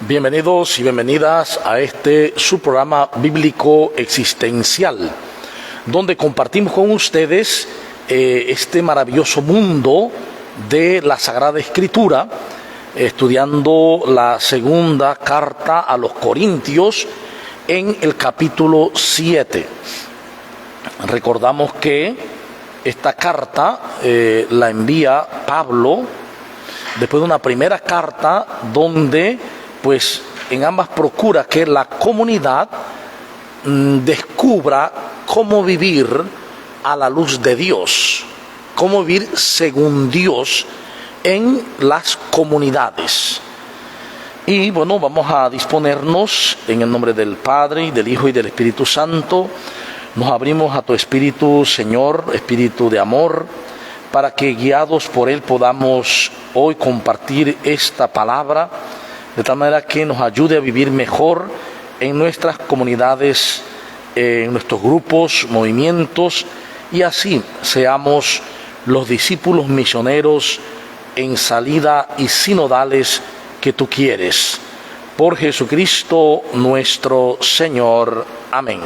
Bienvenidos y bienvenidas a su programa bíblico existencial, donde compartimos con ustedes este maravilloso mundo de la Sagrada Escritura, estudiando la segunda carta a los Corintios en el capítulo 7. Recordamos que esta carta la envía Pablo después de una primera carta donde pues en ambas procura que la comunidad descubra cómo vivir a la luz de Dios, cómo vivir según Dios en las comunidades. Y bueno, vamos a disponernos en el nombre del Padre, y del Hijo y del Espíritu Santo. Nos abrimos a tu Espíritu, Señor, Espíritu de amor, para que guiados por Él podamos hoy compartir esta palabra, de tal manera que nos ayude a vivir mejor en nuestras comunidades, en nuestros grupos, movimientos, y así seamos los discípulos misioneros en salida y sinodales que tú quieres. Por Jesucristo nuestro Señor. Amén.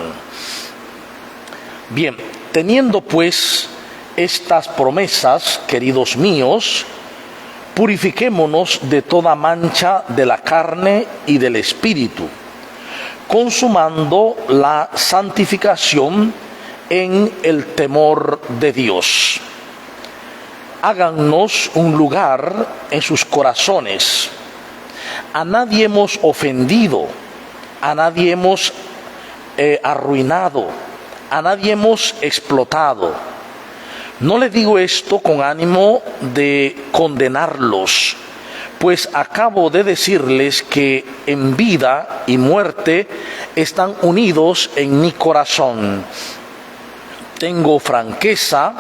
Bien, teniendo pues estas promesas, queridos míos, purifiquémonos de toda mancha de la carne y del espíritu, consumando la santificación en el temor de Dios. Hágannos un lugar en sus corazones. A nadie hemos ofendido, a nadie hemos arruinado, a nadie hemos explotado. No le digo esto con ánimo de condenarlos, pues acabo de decirles que en vida y muerte están unidos en mi corazón. Tengo franqueza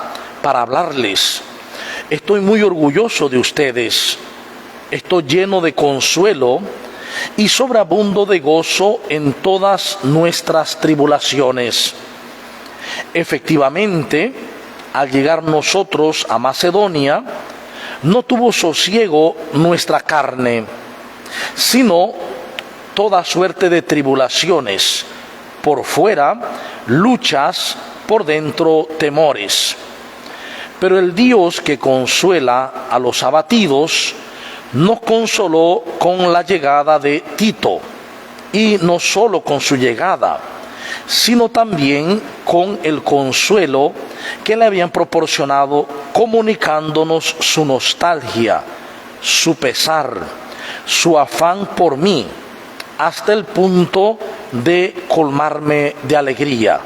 para hablarles. Estoy muy orgulloso de ustedes. Estoy lleno de consuelo y sobreabundo de gozo en todas nuestras tribulaciones. Efectivamente, al llegar nosotros a Macedonia, no tuvo sosiego nuestra carne, sino toda suerte de tribulaciones, por fuera luchas, por dentro temores. Pero el Dios que consuela a los abatidos, nos consoló con la llegada de Tito, y no solo con su llegada, sino también con el consuelo que le habían proporcionado, comunicándonos su nostalgia, su pesar, su afán por mí, hasta el punto de colmarme de alegría.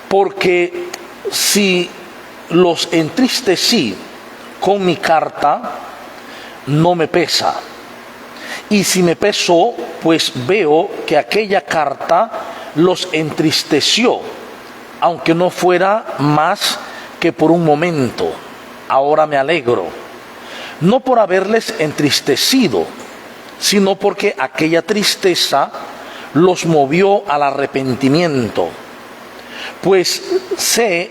Porque si los entristecí con mi carta, no me pesa. Y si me pesó, pues veo que aquella carta los entristeció, aunque no fuera más que por un momento. Ahora me alegro, no por haberles entristecido, sino porque aquella tristeza los movió al arrepentimiento, pues se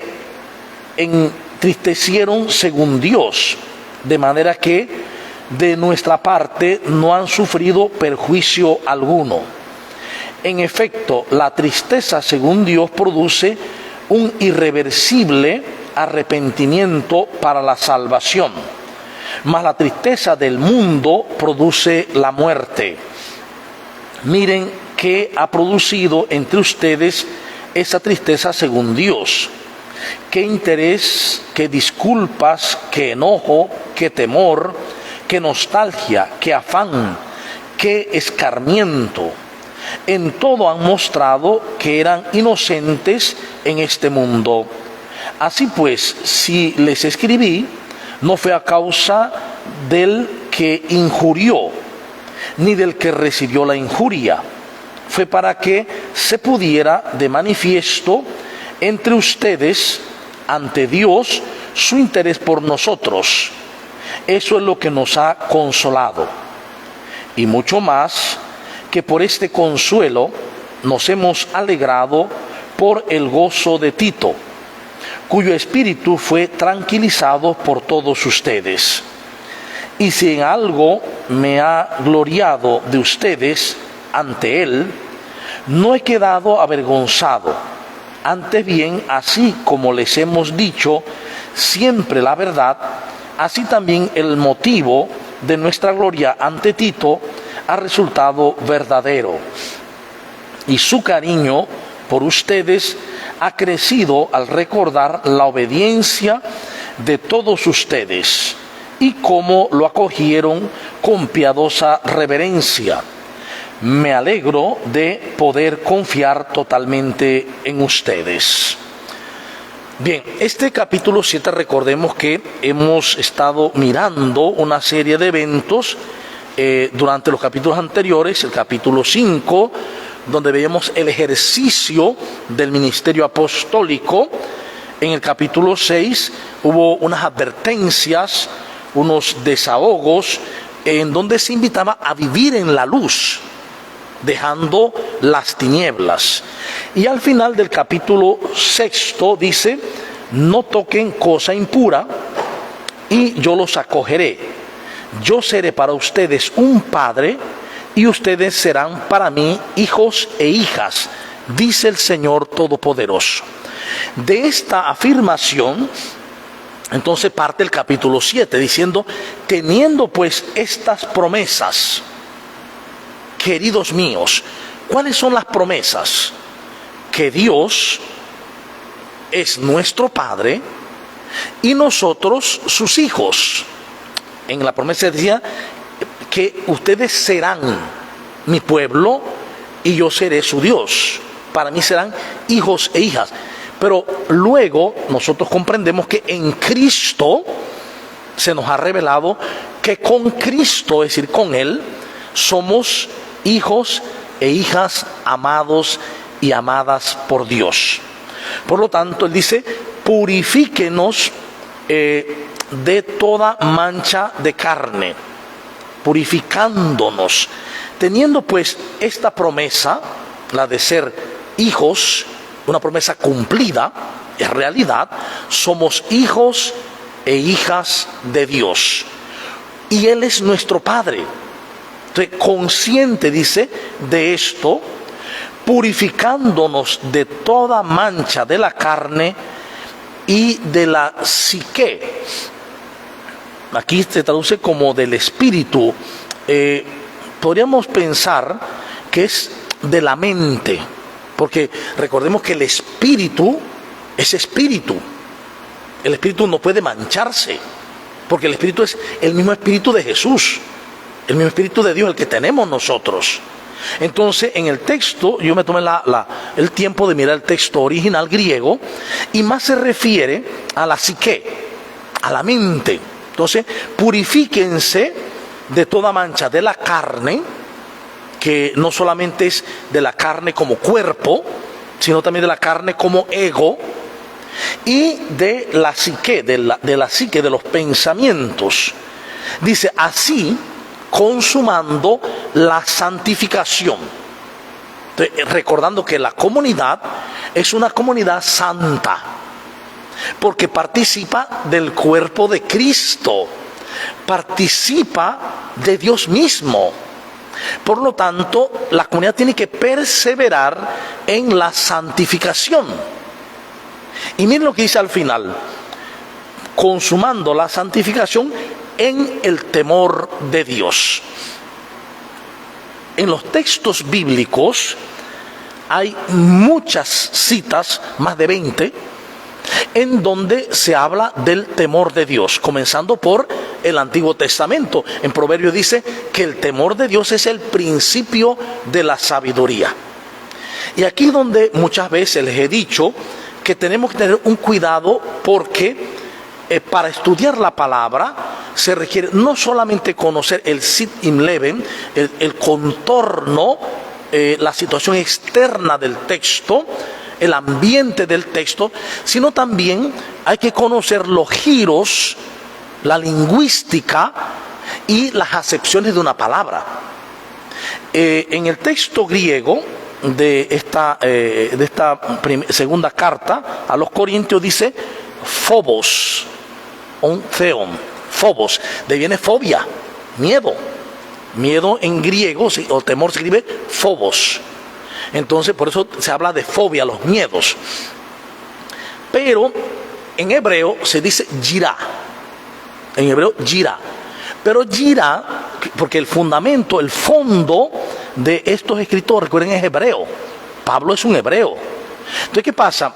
entristecieron según Dios, de manera que de nuestra parte no han sufrido perjuicio alguno. En efecto, la tristeza según Dios produce un irreversible arrepentimiento para la salvación, mas la tristeza del mundo produce la muerte. Miren qué ha producido entre ustedes esa tristeza según Dios. Qué interés, qué disculpas, qué enojo, qué temor, qué nostalgia, qué afán, qué escarmiento. En todo han mostrado que eran inocentes en este mundo. Así pues, si les escribí, no fue a causa del que injurió, ni del que recibió la injuria. Fue para que se pudiera de manifiesto entre ustedes, ante Dios, su interés por nosotros. Eso es lo que nos ha consolado. Y mucho más, que por este consuelo nos hemos alegrado por el gozo de Tito, cuyo espíritu fue tranquilizado por todos ustedes. Y si en algo me ha gloriado de ustedes ante él, no he quedado avergonzado. Antes bien, así como les hemos dicho siempre la verdad, así también el motivo de nuestra gloria ante Tito ha resultado verdadero. Y su cariño por ustedes ha crecido al recordar la obediencia de todos ustedes y cómo lo acogieron con piadosa reverencia. Me alegro de poder confiar totalmente en ustedes. Bien, este capítulo 7, recordemos que hemos estado mirando una serie de eventos durante los capítulos anteriores. El capítulo 5, donde veíamos el ejercicio del ministerio apostólico. En el capítulo 6 hubo unas advertencias, unos desahogos, en donde se invitaba a vivir en la luz, dejando las tinieblas. Y al final del capítulo 6 dice: no toquen cosa impura y yo los acogeré. Yo seré para ustedes un padre y ustedes serán para mí hijos e hijas, dice el Señor Todopoderoso. De esta afirmación, entonces parte el capítulo 7 diciendo: teniendo pues estas promesas, queridos míos. ¿Cuáles son las promesas? Que Dios es nuestro Padre y nosotros sus hijos. En la promesa decía que ustedes serán mi pueblo y yo seré su Dios. Para mí serán hijos e hijas. Pero luego nosotros comprendemos que en Cristo se nos ha revelado que con Cristo, es decir, con Él, somos hijos e hijas amados y amadas por Dios. Por lo tanto, Él dice: purifíquenos de toda mancha de carne, purificándonos. Teniendo pues esta promesa, la de ser hijos, una promesa cumplida, en realidad, somos hijos e hijas de Dios. Y Él es nuestro Padre. Entonces, consciente, dice, de esto, purificándonos de toda mancha de la carne y de la psique. Aquí se traduce como del espíritu. Podríamos pensar que es de la mente, porque recordemos que el espíritu es espíritu. El espíritu no puede mancharse, porque el espíritu es el mismo espíritu de Jesús, el mismo espíritu de Dios, el que tenemos nosotros. Entonces, en el texto, yo me tomé el tiempo de mirar el texto original griego, y más se refiere a la psique, a la mente. Entonces, purifíquense de toda mancha de la carne, que no solamente es de la carne como cuerpo, sino también de la carne como ego, y de la psique, de la psique, de los pensamientos. Dice: así, consumando la santificación. Entonces, recordando que la comunidad es una comunidad santa, porque participa del cuerpo de Cristo, participa de Dios mismo. Por lo tanto, la comunidad tiene que perseverar en la santificación. Y miren lo que dice al final: consumando la santificación en el temor de Dios. En los textos bíblicos hay muchas citas, más de 20, en donde se habla del temor de Dios, comenzando por el Antiguo Testamento. En Proverbios dice que el temor de Dios es el principio de la sabiduría. Y aquí donde muchas veces les he dicho que tenemos que tener un cuidado, porque para estudiar la palabra se requiere no solamente conocer el sit im leben, el contorno, la situación externa del texto, el ambiente del texto, sino también hay que conocer los giros, la lingüística y las acepciones de una palabra. En el texto griego de esta segunda carta a los Corintios dice phobos, un theon, phobos, de viene fobia, miedo. Miedo en griego, o temor, se escribe phobos. Entonces, por eso se habla de fobia, los miedos. Pero en hebreo se dice yirá. En hebreo, yirá. Pero yirá, porque el fundamento, el fondo de estos escritores, recuerden, es hebreo. Pablo es un hebreo. Entonces, ¿qué pasa?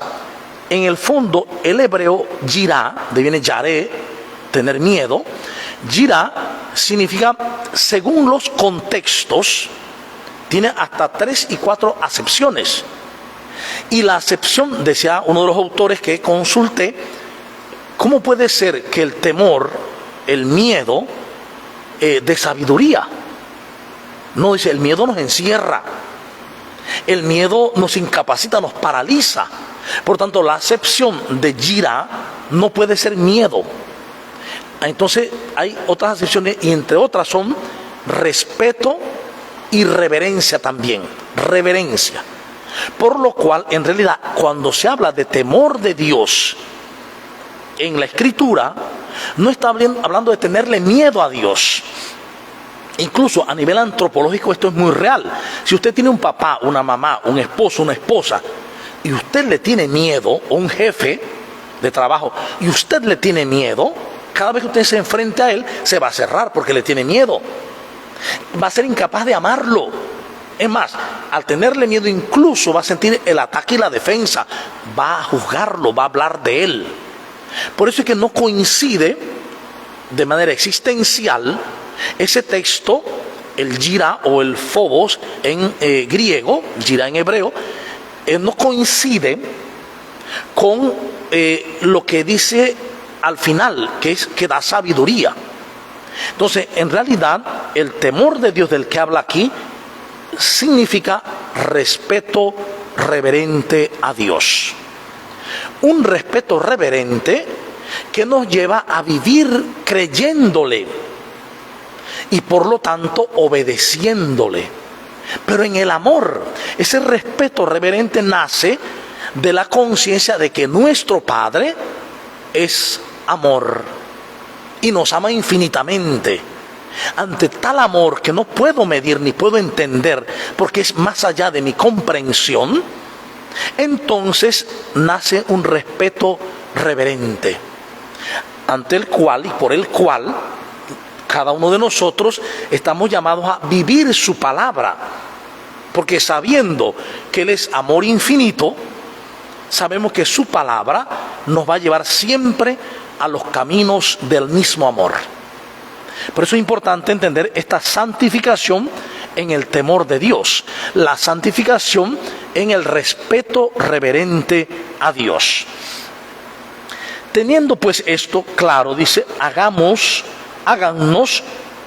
En el fondo, el hebreo yirá, de viene yaré, tener miedo. Yirá significa, según los contextos, tiene hasta 3 y 4 acepciones. Y la acepción, decía uno de los autores que consulté, ¿cómo puede ser que el temor, el miedo, de sabiduría? No, dice, el miedo nos encierra. El miedo nos incapacita, nos paraliza. Por tanto, la acepción de yirá no puede ser miedo. Entonces, hay otras acepciones, y entre otras son respeto y reverencia también. Reverencia. Por lo cual, en realidad, cuando se habla de temor de Dios en la Escritura, no está hablando de tenerle miedo a Dios. Incluso a nivel antropológico esto es muy real. Si usted tiene un papá, una mamá, un esposo, una esposa, y usted le tiene miedo, o un jefe de trabajo, y usted le tiene miedo, cada vez que usted se enfrente a él, se va a cerrar porque le tiene miedo. Va a ser incapaz de amarlo. Es más, al tenerle miedo incluso va a sentir el ataque y la defensa. Va a juzgarlo, va a hablar de él. Por eso es que no coincide de manera existencial ese texto, el yirá o el phobos en griego, yirá en hebreo, no coincide con lo que dice al final, que es que da sabiduría. Entonces, en realidad, el temor de Dios del que habla aquí significa respeto reverente a Dios. Un respeto reverente que nos lleva a vivir creyéndole y por lo tanto obedeciéndole. Pero en el amor, ese respeto reverente nace de la conciencia de que nuestro Padre es amor y nos ama infinitamente. Ante tal amor que no puedo medir ni puedo entender porque es más allá de mi comprensión, entonces nace un respeto reverente ante el cual y por el cual cada uno de nosotros estamos llamados a vivir su palabra, porque sabiendo que Él es amor infinito, sabemos que su palabra nos va a llevar siempre a los caminos del mismo amor. Por eso es importante entender esta santificación en el temor de Dios, la santificación en el respeto reverente a Dios. Teniendo pues esto claro, dice, háganos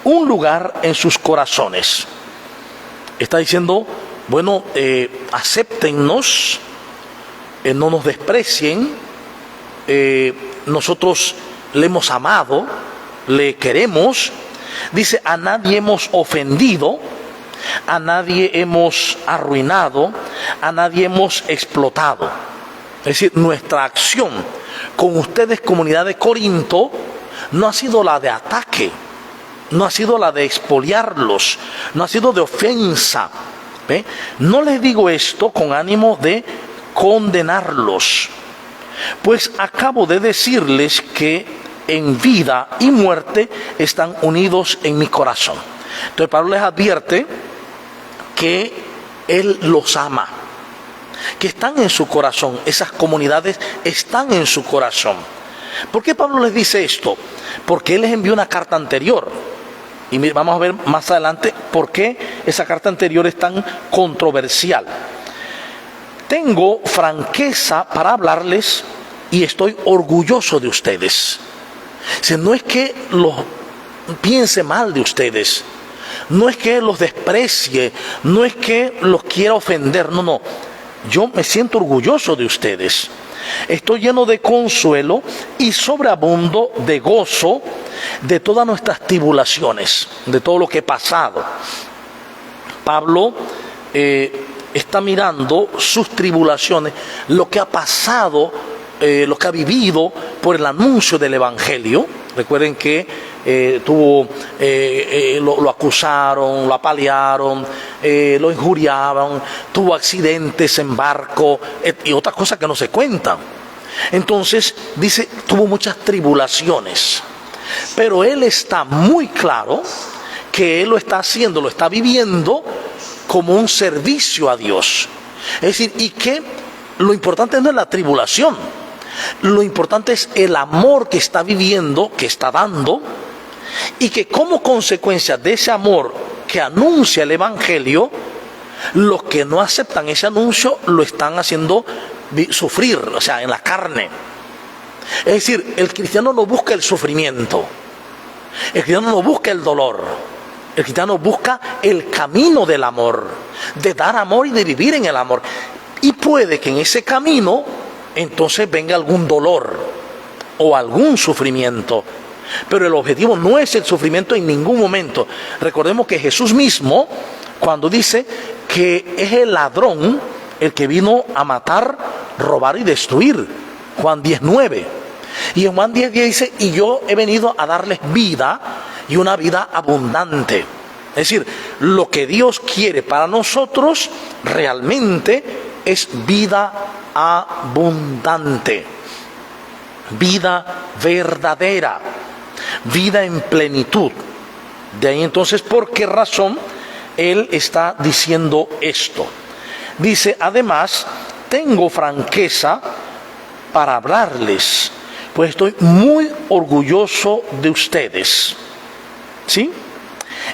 un lugar en sus corazones. Está diciendo, bueno, acéptennos, no nos desprecien, nosotros le hemos amado, le queremos. Dice, a nadie hemos ofendido, a nadie hemos arruinado, a nadie hemos explotado. Es decir, nuestra acción con ustedes, comunidad de Corinto, no ha sido la de ataque, no ha sido la de expoliarlos, no ha sido de ofensa. ¿Ve? No les digo esto con ánimo de condenarlos, pues acabo de decirles que en vida y muerte están unidos en mi corazón. Entonces Pablo les advierte que Él los ama, que están en su corazón, esas comunidades están en su corazón. ¿Por qué Pablo les dice esto? Porque Él les envió una carta anterior. Y vamos a ver más adelante por qué esa carta anterior es tan controversial. Tengo franqueza para hablarles y estoy orgulloso de ustedes. O sea, no es que los piense mal de ustedes, no es que los desprecie, no es que los quiera ofender, no. Yo me siento orgulloso de ustedes. Estoy lleno de consuelo y sobreabundo de gozo de todas nuestras tribulaciones, de todo lo que he pasado. Pablo está mirando sus tribulaciones, lo que ha pasado, lo que ha vivido por el anuncio del Evangelio. Recuerden que lo acusaron, lo apalearon, lo injuriaban, tuvo accidentes en barco y otras cosas que no se cuentan. Entonces, dice, tuvo muchas tribulaciones, pero él está muy claro que él lo está haciendo, lo está viviendo como un servicio a Dios. Es decir, y que lo importante no es la tribulación, lo importante es el amor que está viviendo, que está dando, y que como consecuencia de ese amor que anuncia el Evangelio, los que no aceptan ese anuncio lo están haciendo sufrir, o sea, en la carne. Es decir, el cristiano no busca el sufrimiento, el cristiano no busca el dolor, el cristiano busca el camino del amor, de dar amor y de vivir en el amor. Y puede que en ese camino entonces venga algún dolor o algún sufrimiento, pero el objetivo no es el sufrimiento en ningún momento. Recordemos que Jesús mismo, cuando dice que es el ladrón el que vino a matar, robar y destruir, Juan 10:9, y en Juan 10:10 dice, y yo he venido a darles vida y una vida abundante. Es decir, lo que Dios quiere para nosotros realmente es vida abundante, vida verdadera, vida en plenitud. De ahí entonces, ¿por qué razón él está diciendo esto? Dice, además, tengo franqueza para hablarles, pues estoy muy orgulloso de ustedes. ¿Sí?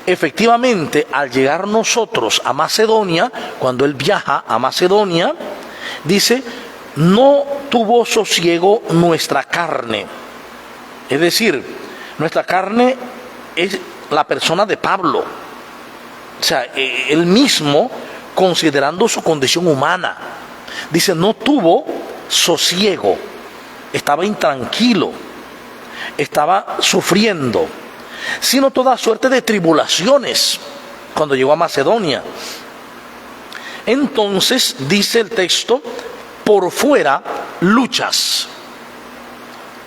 Efectivamente, al llegar nosotros a Macedonia, cuando él viaja a Macedonia, dice, no tuvo sosiego nuestra carne. Es decir, nuestra carne es la persona de Pablo. O sea, él mismo, considerando su condición humana, dice, no tuvo sosiego, estaba intranquilo, estaba sufriendo, sino toda suerte de tribulaciones cuando llegó a Macedonia. Entonces, dice el texto, por fuera luchas,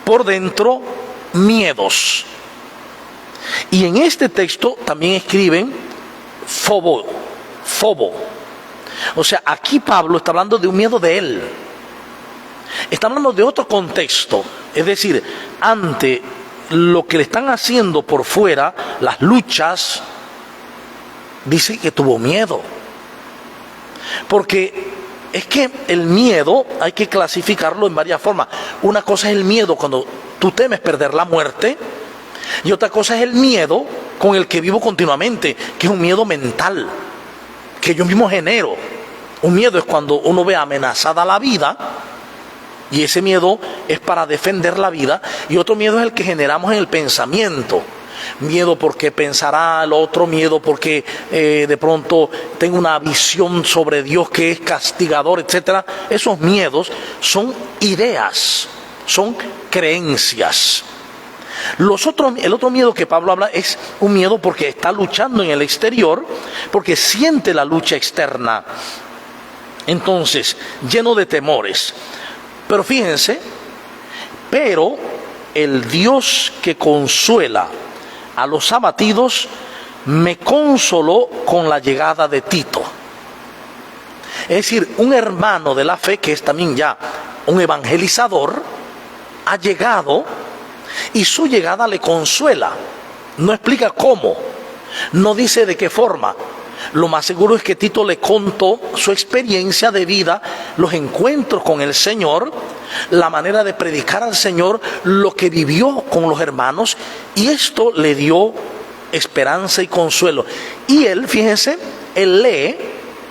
por dentro miedos. Y en este texto también escriben fobo. O sea, aquí Pablo está hablando de un miedo de él. Está hablando de otro contexto. Es decir, ante lo que le están haciendo por fuera, las luchas, dice que tuvo miedo. Porque es que el miedo hay que clasificarlo en varias formas. Una cosa es el miedo cuando tú temes perder la muerte, y otra cosa es el miedo con el que vivo continuamente, que es un miedo mental, que yo mismo genero. Un miedo es cuando uno ve amenazada la vida, y ese miedo es para defender la vida, y otro miedo es el que generamos en el pensamiento. Miedo porque pensará el otro, miedo porque de pronto tengo una visión sobre Dios que es castigador, etc. Esos miedos son ideas, son creencias. El otro miedo que Pablo habla es un miedo porque está luchando en el exterior, porque siente la lucha externa. Entonces, lleno de temores. Pero fíjense, pero el Dios que consuela a los abatidos me consoló con la llegada de Tito. Es decir, un hermano de la fe que es también ya un evangelizador ha llegado y su llegada le consuela. No explica cómo, no dice de qué forma. Lo más seguro es que Tito le contó su experiencia de vida, los encuentros con el Señor, la manera de predicar al Señor, lo que vivió con los hermanos, y esto le dio esperanza y consuelo. Y él, fíjense, él lee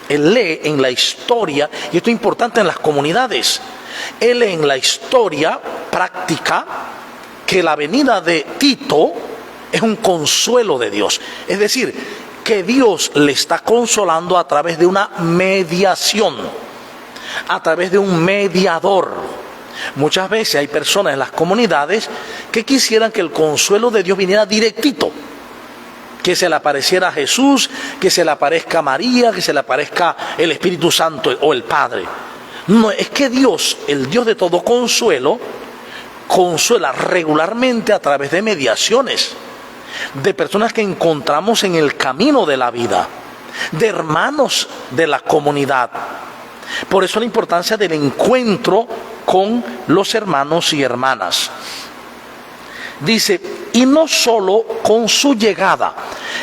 en la historia, y esto es importante en las comunidades, él lee en la historia práctica que la venida de Tito es un consuelo de Dios. Es decir, que Dios le está consolando a través de una mediación, a través de un mediador. Muchas veces hay personas en las comunidades que quisieran que el consuelo de Dios viniera directito, que se le apareciera a Jesús, que se le aparezca a María, que se le aparezca el Espíritu Santo o el Padre. No, es que Dios, el Dios de todo consuelo, consuela regularmente a través de mediaciones. de personas que encontramos en el camino de la vida, de hermanos de la comunidad. Por eso la importancia del encuentro con los hermanos y hermanas. Dice, y no solo con su llegada,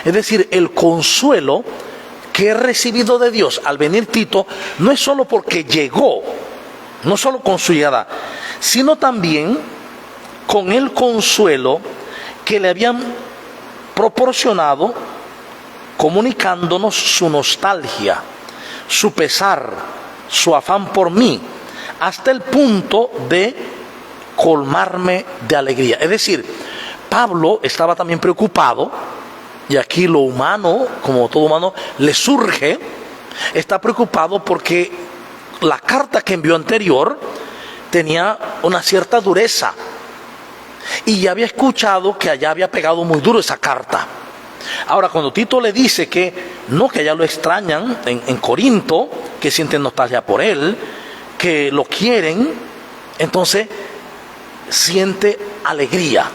es decir, el consuelo que he recibido de Dios al venir Tito, no es solo porque llegó, no solo con su llegada, sino también con el consuelo que le habían proporcionado, comunicándonos su nostalgia, su pesar, su afán por mí, hasta el punto de colmarme de alegría. Es decir, Pablo estaba también preocupado, y aquí lo humano, como todo humano, le surge, está preocupado porque la carta que envió anterior tenía una cierta dureza, y ya había escuchado que allá había pegado muy duro esa carta. Ahora, cuando Tito le dice que no, que allá lo extrañan en Corinto, que sienten nostalgia por él, que lo quieren, entonces siente alegría.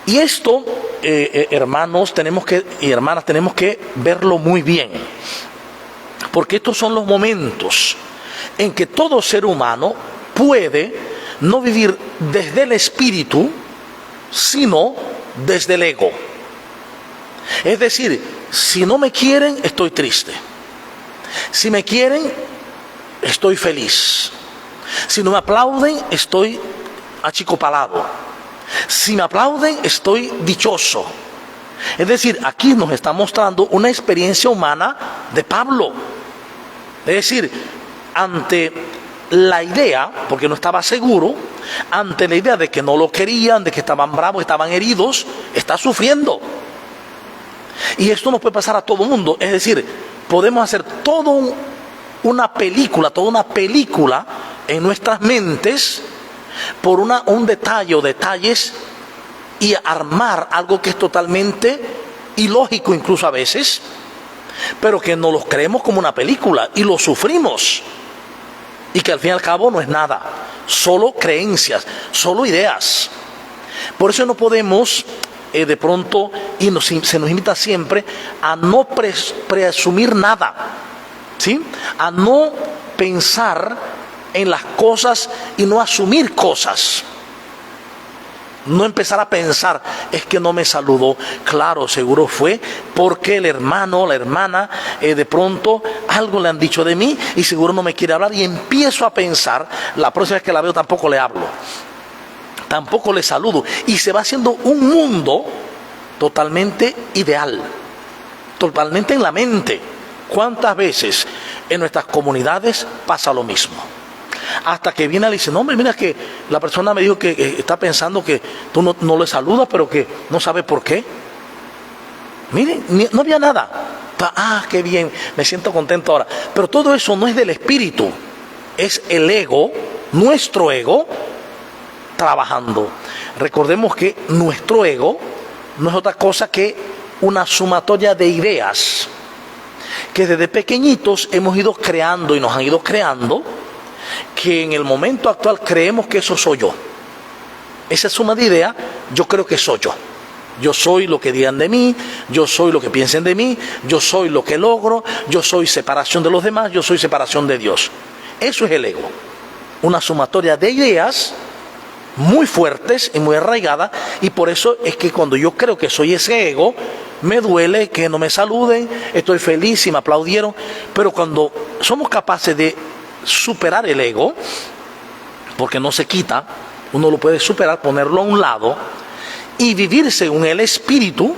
Y esto, hermanos y hermanas, tenemos que verlo muy bien, porque estos son los momentos en que todo ser humano puede no vivir desde el espíritu, sino desde el ego. Es decir, si no me quieren, estoy triste. Si me quieren, estoy feliz. Si no me aplauden, estoy achicopalado. Si me aplauden, estoy dichoso. Es decir, aquí nos está mostrando una experiencia humana de Pablo. Es decir, ante la idea, porque no estaba seguro, ante la idea de que no lo querían, de que estaban bravos, estaban heridos, está sufriendo. Y esto nos puede pasar a todo mundo. Es decir, podemos hacer toda una película en nuestras mentes por un detalle o detalles, y armar algo que es totalmente ilógico incluso a veces, pero que no los creemos como una película y lo sufrimos, y que al fin y al cabo no es nada, solo creencias, solo ideas. Por eso no podemos de pronto, y se nos invita siempre a no presumir nada, ¿sí? A no pensar en las cosas y no asumir cosas. No empezar a pensar, es que no me saludó. Claro, seguro fue porque el hermano o la hermana de pronto algo le han dicho de mí y seguro no me quiere hablar, y empiezo a pensar, la próxima vez que la veo tampoco le hablo, tampoco le saludo, y se va haciendo un mundo totalmente ideal, totalmente en la mente. ¿Cuántas veces en nuestras comunidades pasa lo mismo? Hasta que viene y dice, no, hombre, mira que la persona me dijo que está pensando que tú no le saludas, pero que no sabe por qué. Miren, no había nada. Qué bien, me siento contento ahora. Pero todo eso no es del espíritu, es el ego, nuestro ego, trabajando. Recordemos que nuestro ego no es otra cosa que una sumatoria de ideas que desde pequeñitos hemos ido creando y nos han ido creando, que en el momento actual creemos que eso soy yo. Esa suma de ideas, yo creo que soy yo. Yo soy lo que digan de mí, yo soy lo que piensen de mí, yo soy lo que logro, yo soy separación de los demás, yo soy separación de Dios. Eso es el ego. Una sumatoria de ideas muy fuertes y muy arraigadas, y por eso es que cuando yo creo que soy ese ego, me duele que no me saluden, estoy feliz si me aplaudieron. Pero cuando somos capaces de superar el ego, porque no se quita, uno lo puede superar, ponerlo a un lado y vivir según el Espíritu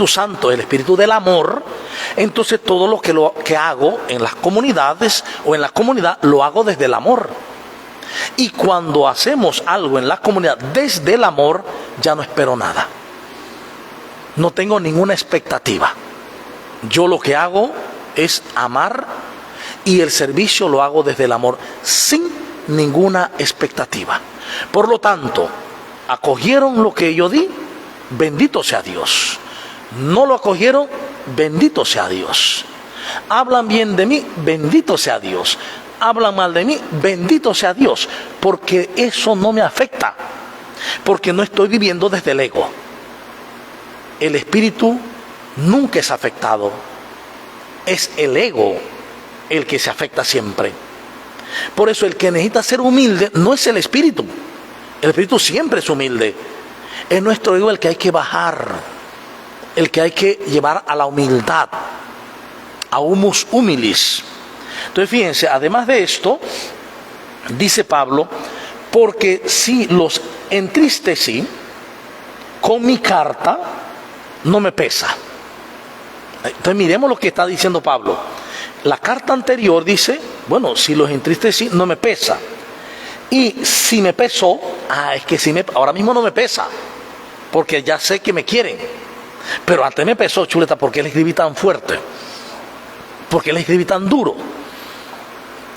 Santo, el Espíritu del amor, entonces todo lo que hago en las comunidades o en la comunidad lo hago desde el amor. Y cuando hacemos algo en la comunidad desde el amor, ya no espero nada, no tengo ninguna expectativa. Yo lo que hago es amar, y el servicio lo hago desde el amor, sin ninguna expectativa. Por lo tanto, acogieron lo que yo di, bendito sea Dios. No lo acogieron, bendito sea Dios. Hablan bien de mí, bendito sea Dios. Hablan mal de mí, bendito sea Dios, porque eso no me afecta, porque no estoy viviendo desde el ego. el espíritu nunca es afectado. Es el ego el que se afecta siempre. Por eso el que necesita ser humilde no es el espíritu. El espíritu siempre es humilde. Es nuestro ego el que hay que bajar, el que hay que llevar a la humildad, a humus humilis. Entonces fíjense, además de esto, dice Pablo, porque si los entristecí con mi carta, no me pesa. Entonces miremos lo que está diciendo Pablo. La carta anterior dice, bueno, si los entristecí, no me pesa. Y si me pesó, es que ahora mismo no me pesa, porque ya sé que me quieren. Pero antes me pesó, chuleta, porque le escribí tan fuerte, porque le escribí tan duro.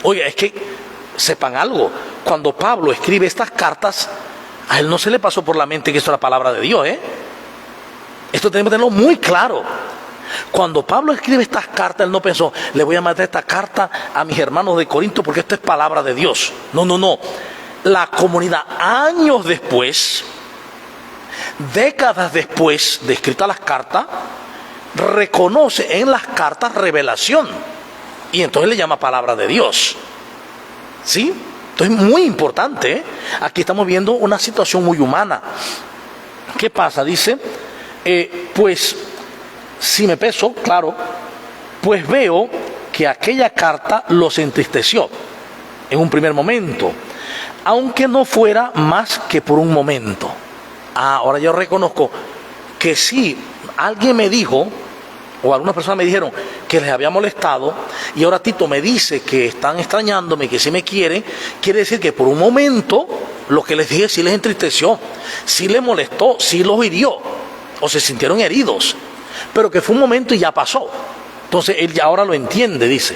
Oye, es que sepan algo, cuando Pablo escribe estas cartas, a él no se le pasó por la mente que esto era palabra de Dios, Esto tenemos que tenerlo muy claro. Cuando Pablo escribe estas cartas, él no pensó, le voy a mandar esta carta a mis hermanos de Corinto porque esto es palabra de Dios. No. La comunidad, años después, décadas después de escritas las cartas, reconoce en las cartas revelación. Y entonces le llama palabra de Dios. ¿Sí? Entonces es muy importante, Aquí estamos viendo una situación muy humana. ¿Qué pasa? Dice, pues si me peso, claro, pues veo que aquella carta los entristeció en un primer momento, aunque no fuera más que por un momento. Ahora yo reconozco que si alguien me dijo, o algunas personas me dijeron que les había molestado, y ahora Tito me dice que están extrañándome, que sí me quiere, quiere decir que por un momento lo que les dije sí les entristeció, sí les molestó, sí los hirió, o se sintieron heridos, pero que fue un momento y ya pasó. Entonces él ya ahora lo entiende, dice.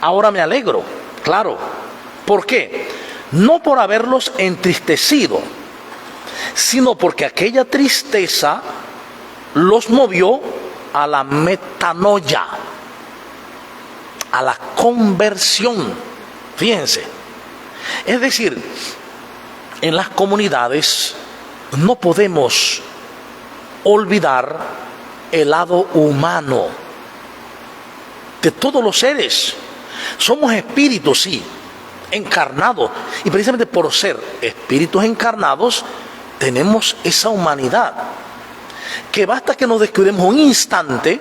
Ahora me alegro, claro. ¿Por qué? No por haberlos entristecido, sino porque aquella tristeza los movió a la metanoia, a la conversión. Fíjense. Es decir, en las comunidades no podemos olvidar el lado humano de todos los seres. Somos espíritus, sí, encarnados, y precisamente por ser espíritus encarnados tenemos esa humanidad que basta que nos descuidemos un instante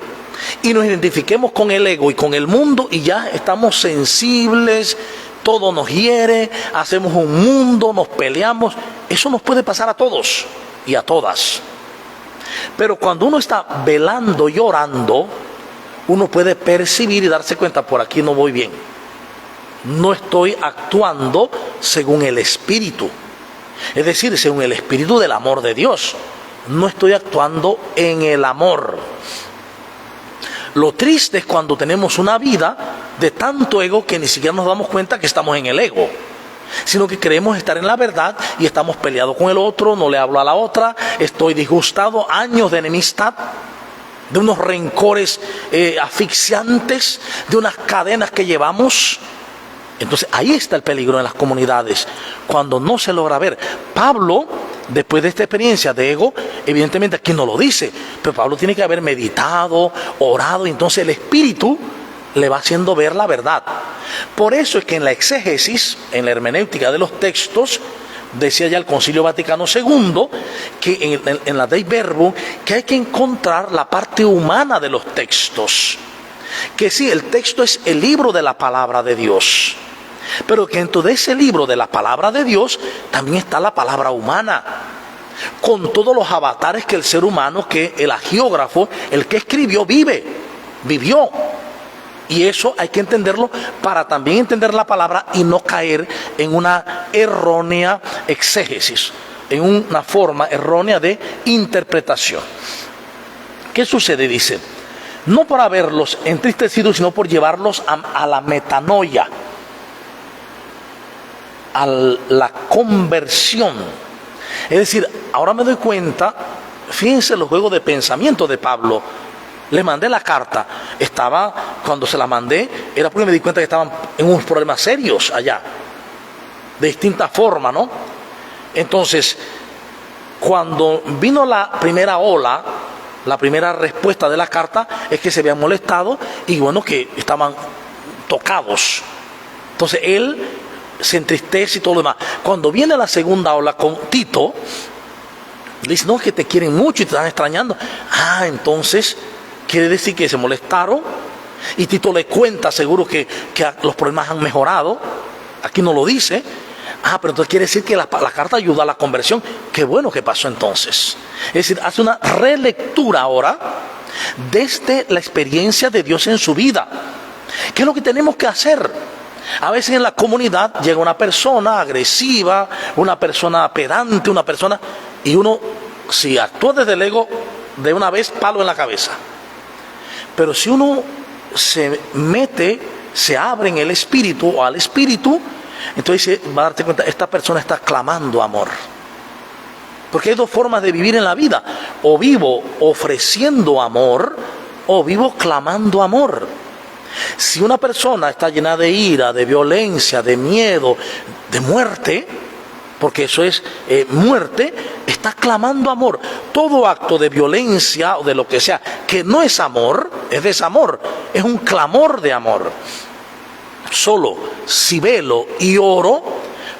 y nos identifiquemos con el ego y con el mundo y ya estamos sensibles, todo nos hiere, hacemos un mundo, nos peleamos. Eso nos puede pasar a todos y a todas. Pero cuando uno está velando y orando, uno puede percibir y darse cuenta, por aquí no voy bien. No estoy actuando según el Espíritu. Es decir, según el Espíritu del amor de Dios. No estoy actuando en el amor. Lo triste es cuando tenemos una vida de tanto ego que ni siquiera nos damos cuenta que estamos en el ego, sino que creemos estar en la verdad y estamos peleados con el otro, no le hablo a la otra, estoy disgustado, años de enemistad, de unos rencores asfixiantes, de unas cadenas que llevamos. Entonces ahí está el peligro en las comunidades, cuando no se logra ver. Pablo, después de esta experiencia de ego, evidentemente aquí no lo dice, pero Pablo tiene que haber meditado, orado, y entonces el Espíritu le va haciendo ver la verdad. Por eso es que en la exégesis, en la hermenéutica de los textos, decía ya el Concilio Vaticano II, que en la Dei Verbum, que hay que encontrar la parte humana de los textos. Que sí, el texto es el libro de la palabra de Dios, pero que dentro de ese libro de la palabra de Dios también está la palabra humana, con todos los avatares que el ser humano, que el agiógrafo, el que escribió, vivió. Y eso hay que entenderlo para también entender la palabra y no caer en una errónea exégesis, en una forma errónea de interpretación. ¿Qué sucede? Dice, no por haberlos entristecido, sino por llevarlos a la metanoia, a la conversión. Es decir, ahora me doy cuenta, fíjense los juegos de pensamiento de Pablo. Le mandé la carta, cuando se la mandé, era porque me di cuenta que estaban en unos problemas serios allá, de distinta forma, ¿no? Entonces, cuando vino la primera ola, La primera respuesta de la carta es que se habían molestado y bueno, que estaban tocados. Entonces él se entristece y todo lo demás. Cuando viene la segunda ola con Tito, le dice, no, que te quieren mucho y te están extrañando. Entonces quiere decir que se molestaron y Tito le cuenta seguro que los problemas han mejorado. Aquí no lo dice. Pero entonces quiere decir que la carta ayuda a la conversión. Qué bueno que pasó entonces. Es decir, hace una relectura ahora desde la experiencia de Dios en su vida. ¿Qué es lo que tenemos que hacer? A veces en la comunidad llega una persona agresiva, una persona pedante, una persona, y uno, si actúa desde el ego, de una vez palo en la cabeza. Pero si uno se mete, se abre en el espíritu o al espíritu, entonces va a darte cuenta, esta persona está clamando amor. Porque hay dos formas de vivir en la vida: o vivo ofreciendo amor, o vivo clamando amor. Si una persona está llena de ira, de violencia, de miedo, de muerte, porque eso es muerte, está clamando amor. Todo acto de violencia o de lo que sea que no es amor, es desamor, es un clamor de amor. Solo si velo y oro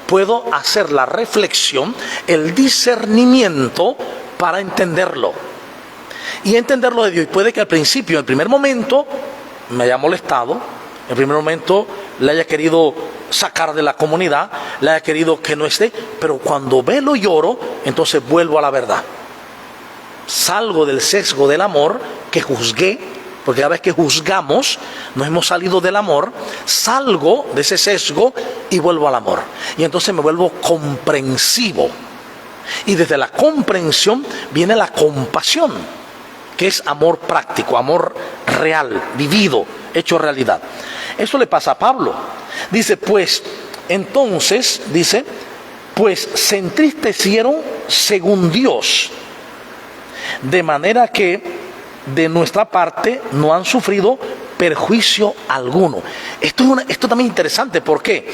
puedo hacer la reflexión, el discernimiento para entenderlo. Y entenderlo de Dios. Y puede que al principio, en el primer momento, me haya molestado, en el primer momento le haya querido sacar de la comunidad, le haya querido que no esté, pero cuando velo y oro, entonces vuelvo a la verdad. Salgo del sesgo del amor que juzgué, porque cada vez que juzgamos, nos hemos salido del amor, salgo de ese sesgo y vuelvo al amor. Y entonces me vuelvo comprensivo. Y desde la comprensión viene la compasión, que es amor práctico, amor real, vivido, hecho realidad. Eso le pasa a Pablo. Dice, pues se entristecieron según Dios, de manera que de nuestra parte no han sufrido perjuicio alguno. Esto también es interesante. ¿Por qué?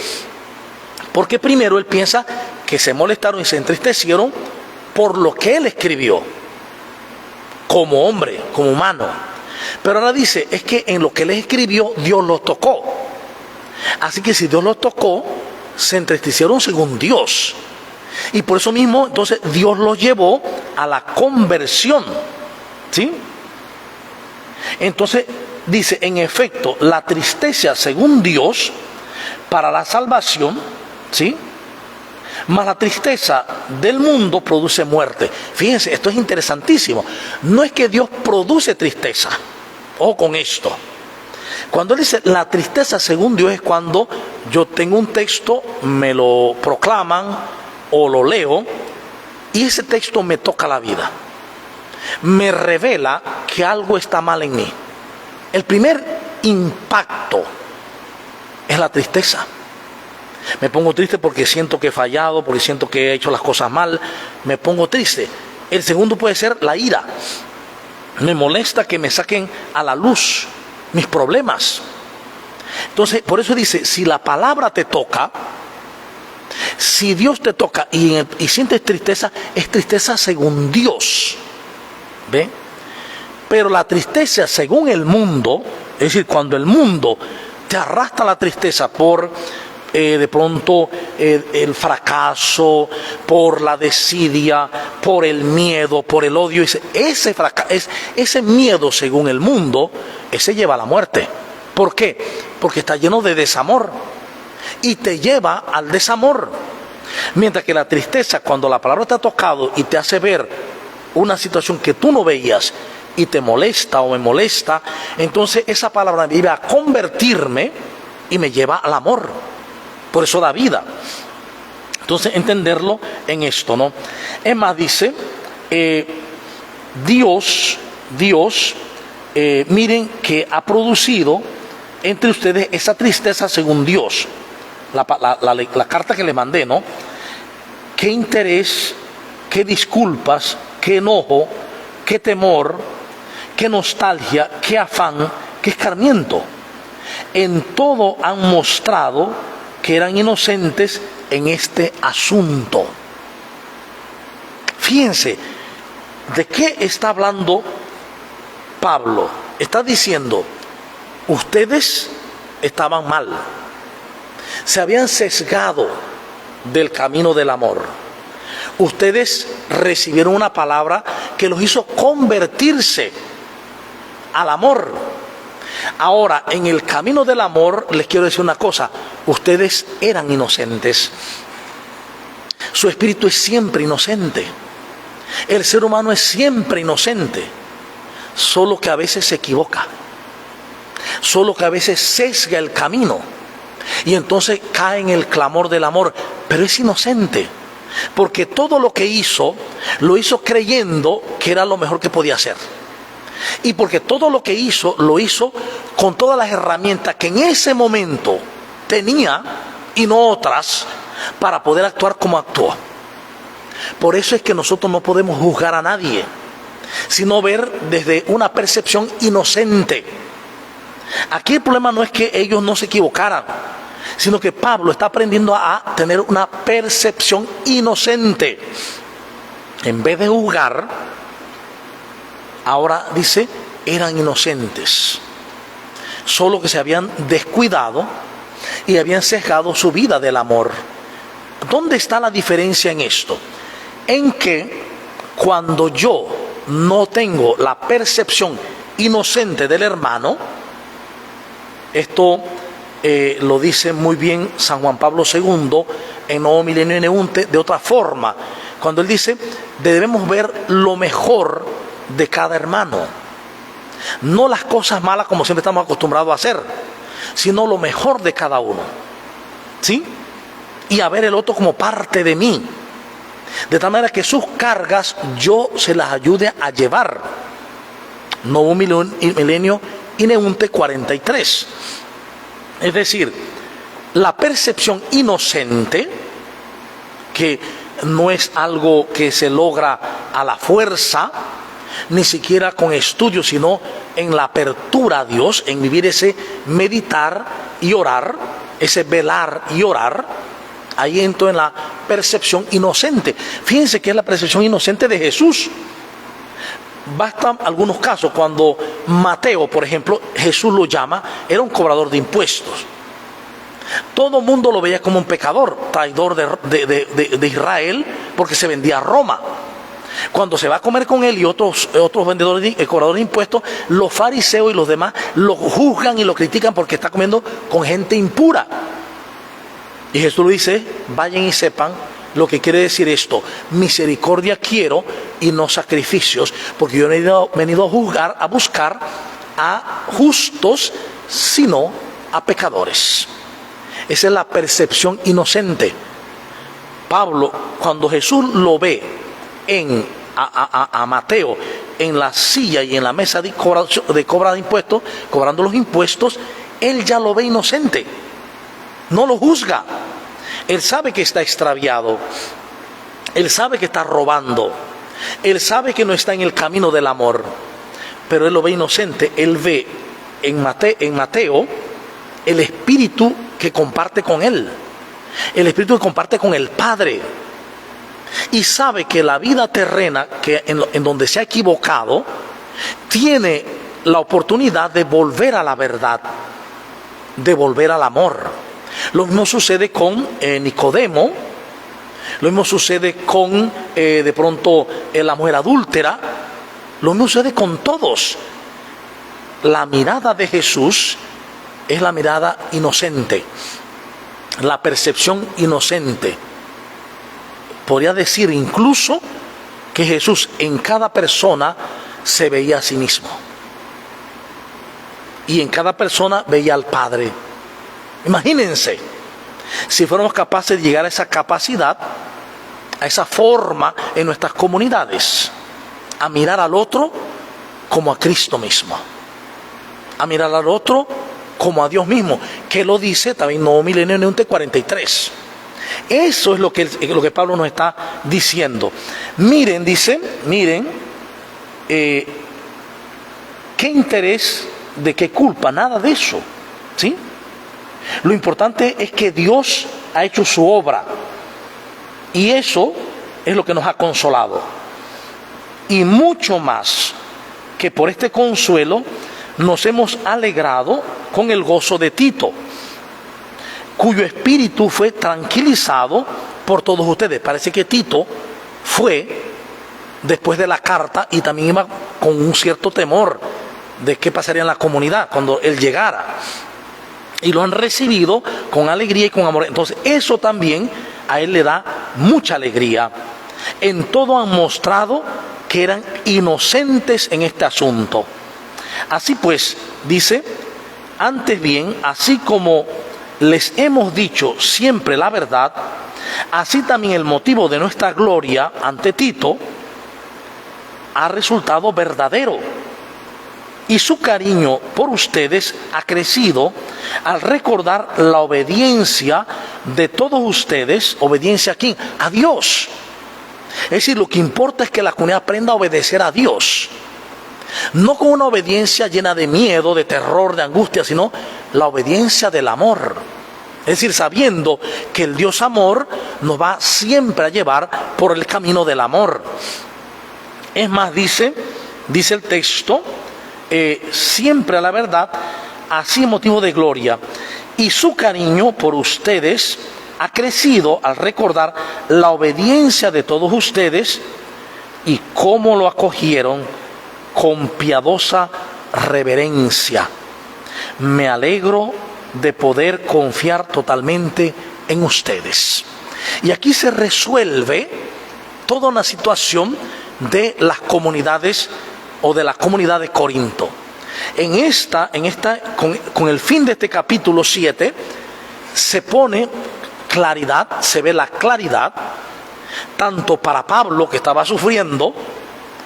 Porque primero él piensa que se molestaron y se entristecieron por lo que él escribió, como hombre, como humano. Pero ahora dice, es que en lo que él escribió, Dios los tocó. Así que si Dios los tocó, se entristecieron según Dios. Y por eso mismo, entonces, Dios los llevó a la conversión. ¿Sí? Entonces, dice, en efecto, la tristeza según Dios para la salvación, ¿sí? Mas la tristeza del mundo produce muerte. Fíjense, esto es interesantísimo. No es que Dios produce tristeza. Ojo con esto. Cuando él dice la tristeza según Dios, es cuando yo tengo un texto, me lo proclaman o lo leo, y ese texto me toca la vida. Me revela que algo está mal en mí. El primer impacto es la tristeza. Me pongo triste porque siento que he fallado, porque siento que he hecho las cosas mal. Me pongo triste. El segundo puede ser la ira. Me molesta que me saquen a la luz mis problemas. Entonces, por eso dice, si la palabra te toca, si Dios te toca y sientes tristeza, es tristeza según Dios. ¿Ve? Pero la tristeza según el mundo, es decir, cuando el mundo te arrastra la tristeza por de pronto el fracaso, por la desidia, por el miedo, por el odio, ese miedo según el mundo, ese lleva a la muerte. ¿Por qué? Porque está lleno de desamor y te lleva al desamor. Mientras que la tristeza, cuando la palabra te ha tocado y te hace ver una situación que tú no veías y te molesta o me molesta, entonces esa palabra me lleva a convertirme y me lleva al amor. Por eso da vida. Entonces entenderlo en esto, ¿no? Es más, dice, Dios, miren que ha producido entre ustedes esa tristeza según Dios. La carta que le mandé, ¿no? Qué interés, qué disculpas, qué enojo, qué temor, qué nostalgia, qué afán, qué escarmiento. En todo han mostrado que eran inocentes en este asunto. Fíjense, ¿de qué está hablando Pablo está diciendo, ustedes estaban mal, se habían sesgado del camino del amor. Ustedes recibieron una palabra que los hizo convertirse al amor. Ahora, en el camino del amor, les quiero decir una cosa, ustedes eran inocentes. Su espíritu es siempre inocente. El ser humano es siempre inocente, solo que a veces se equivoca, solo que a veces sesga el camino y entonces cae en el clamor del amor, pero es inocente, porque todo lo que hizo, lo hizo creyendo que era lo mejor que podía hacer. Y porque todo lo que hizo, lo hizo con todas las herramientas que en ese momento tenía y no otras para poder actuar como actuó. Por eso es que nosotros no podemos juzgar a nadie, sino ver desde una percepción inocente. Aquí el problema no es que ellos no se equivocaran, sino que Pablo está aprendiendo a tener una percepción inocente. En vez de juzgar, ahora dice, eran inocentes, solo que se habían descuidado y habían sesgado su vida del amor. ¿Dónde está la diferencia en esto? En que cuando yo no tengo la percepción inocente del hermano, esto lo dice muy bien San Juan Pablo II en Nuevo Milenio in Eunte de otra forma, cuando él dice, debemos ver lo mejor de cada hermano, no las cosas malas como siempre estamos acostumbrados a hacer, sino lo mejor de cada uno, ¿sí? Y a ver el otro como parte de mí, de tal manera que sus cargas yo se las ayude a llevar. Nuevo Milenio in Eunte 43. Es decir, la percepción inocente, que no es algo que se logra a la fuerza, ni siquiera con estudio, sino en la apertura a Dios, en vivir ese meditar y orar, ese velar y orar. Ahí entro en la percepción inocente. Fíjense que es la percepción inocente de Jesús. Bastan algunos casos cuando Mateo, por ejemplo, Jesús lo llama, era un cobrador de impuestos. Todo el mundo lo veía como un pecador, traidor de Israel, porque se vendía a Roma. Cuando se va a comer con él y otros vendedores, cobradores de impuestos, los fariseos y los demás lo juzgan y lo critican porque está comiendo con gente impura. Y Jesús le dice, vayan y sepan lo que quiere decir esto: misericordia quiero y no sacrificios, porque yo no he venido a juzgar, a buscar a justos, sino a pecadores. Esa es la percepción inocente. Pablo, cuando Jesús lo ve a Mateo en la silla y en la mesa de cobrar impuestos, cobrando los impuestos, él ya lo ve inocente, no lo juzga. Él sabe que está extraviado, él sabe que está robando, él sabe que no está en el camino del amor, pero él lo ve inocente. Él ve en Mateo el espíritu que comparte con él, el espíritu que comparte con el Padre, y sabe que la vida terrena, que en donde se ha equivocado, tiene la oportunidad de volver a la verdad, de volver al amor. Lo mismo sucede con Nicodemo, lo mismo sucede con de pronto la mujer adúltera, lo mismo sucede con todos. La mirada de Jesús es la mirada inocente, la percepción inocente. Podría decir incluso que Jesús en cada persona se veía a sí mismo, y en cada persona veía al Padre. Imagínense, si fuéramos capaces de llegar a esa capacidad, a esa forma en nuestras comunidades, a mirar al otro como a Cristo mismo, a mirar al otro como a Dios mismo, que lo dice también Nuevo Milenio in Eunte 43. Eso es lo que Pablo nos está diciendo. Miren, dice, ¿qué interés de qué culpa? Nada de eso, ¿sí? Lo importante es que Dios ha hecho su obra, y eso es lo que nos ha consolado. Y mucho más que por este consuelo nos hemos alegrado con el gozo de Tito, cuyo espíritu fue tranquilizado por todos ustedes. Parece que Tito fue después de la carta y también iba con un cierto temor de qué pasaría en la comunidad cuando él llegara. Y lo han recibido con alegría y con amor. Entonces eso también a él le da mucha alegría. En todo han mostrado que eran inocentes en este asunto. Así pues, dice, antes bien, así como les hemos dicho siempre la verdad, así también el motivo de nuestra gloria ante Tito ha resultado verdadero. Y su cariño por ustedes ha crecido al recordar la obediencia de todos ustedes. ¿Obediencia a quién? A Dios. Es decir, lo que importa es que la comunidad aprenda a obedecer a Dios. No con una obediencia llena de miedo, de terror, de angustia, sino la obediencia del amor. Es decir, sabiendo que el Dios amor nos va siempre a llevar por el camino del amor. Es más, dice el texto, siempre a la verdad, así motivo de gloria. Y su cariño por ustedes ha crecido al recordar la obediencia de todos ustedes y cómo lo acogieron con piadosa reverencia. Me alegro de poder confiar totalmente en ustedes. Y aquí se resuelve toda una situación de las comunidades o de la comunidad de Corinto. Con el fin de este capítulo 7, se pone claridad, se ve la claridad, tanto para Pablo, que estaba sufriendo,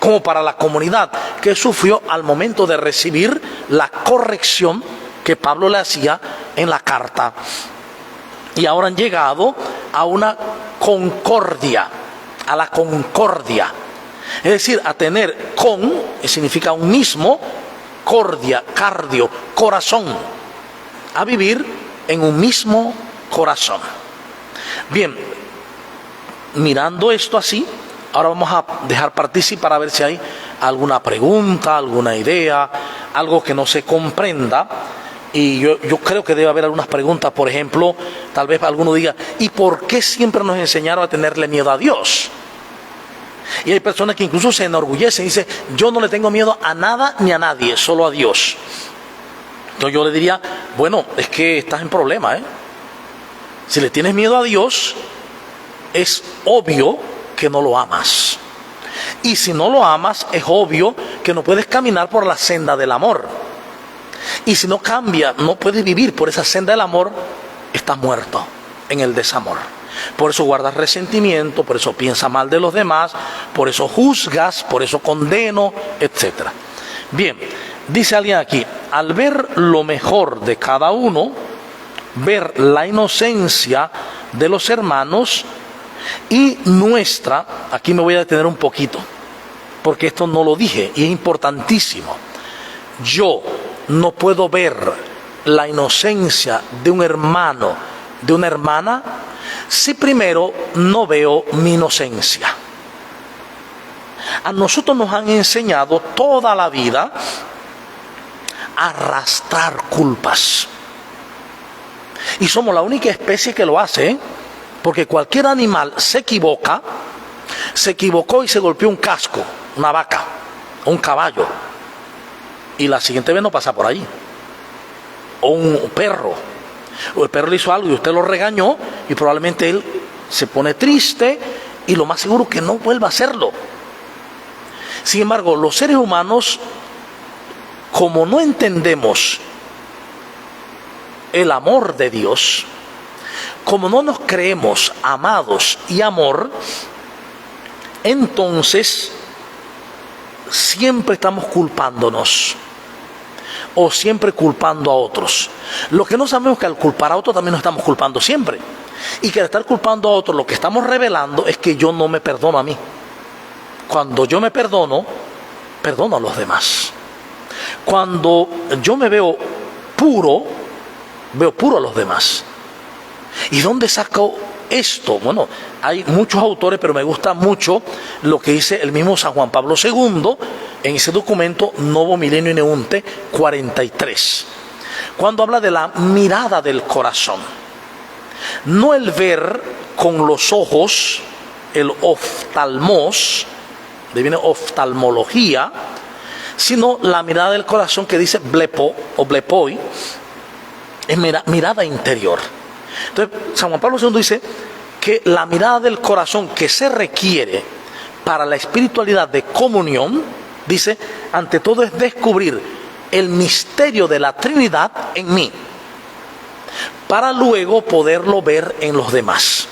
como para la comunidad, que sufrió al momento de recibir la corrección que Pablo le hacía en la carta. Y ahora han llegado a una concordia, a la concordia. Es decir, a tener significa un mismo, cordia, cardio, corazón. A vivir en un mismo corazón. Bien, mirando esto así, ahora vamos a dejar participar a ver si hay alguna pregunta, alguna idea, algo que no se comprenda. Y yo creo que debe haber algunas preguntas. Por ejemplo, tal vez alguno diga, ¿y por qué siempre nos enseñaron a tenerle miedo a Dios? Y hay personas que incluso se enorgullecen y dicen, yo no le tengo miedo a nada ni a nadie, solo a Dios. Entonces yo le diría, bueno, es que estás en problema, Si le tienes miedo a Dios, es obvio que no lo amas. Y si no lo amas, es obvio que no puedes caminar por la senda del amor. Y si no cambia, no puedes vivir por esa senda del amor, estás muerto en el desamor. Por eso guardas resentimiento, por eso piensas mal de los demás, por eso juzgas, por eso condeno, etc. Bien, dice alguien aquí, al ver lo mejor de cada uno, ver la inocencia de los hermanos y nuestra, aquí me voy a detener un poquito, porque esto no lo dije y es importantísimo. Yo no puedo ver la inocencia de un hermano, de una hermana, si primero no veo mi inocencia. A nosotros nos han enseñado toda la vida a arrastrar culpas. Y somos la única especie que lo hace, porque cualquier animal se equivocó y se golpeó un casco, una vaca o un caballo, y la siguiente vez no pasa por allí. O un perro, o el perro le hizo algo y usted lo regañó y probablemente él se pone triste y lo más seguro que no vuelva a hacerlo. Sin embargo, los seres humanos, como no entendemos el amor de Dios, como no nos creemos amados y amor, entonces siempre estamos culpándonos o siempre culpando a otros. Lo que no sabemos es que al culpar a otros también nos estamos culpando siempre, y que al estar culpando a otros lo que estamos revelando es que yo no me perdono a mí. Cuando yo me perdono, perdono a los demás. Cuando yo me veo puro a los demás. ¿Y dónde saco esto? Bueno, hay muchos autores, pero me gusta mucho lo que dice el mismo San Juan Pablo II en ese documento Novo Milenio Neunte 43, cuando habla de la mirada del corazón. No el ver con los ojos, el oftalmos, de viene oftalmología, sino la mirada del corazón que dice blepo o blepoi, es mirada interior. Entonces, San Juan Pablo II dice que la mirada del corazón que se requiere para la espiritualidad de comunión, dice, ante todo es descubrir el misterio de la Trinidad en mí, para luego poderlo ver en los demás.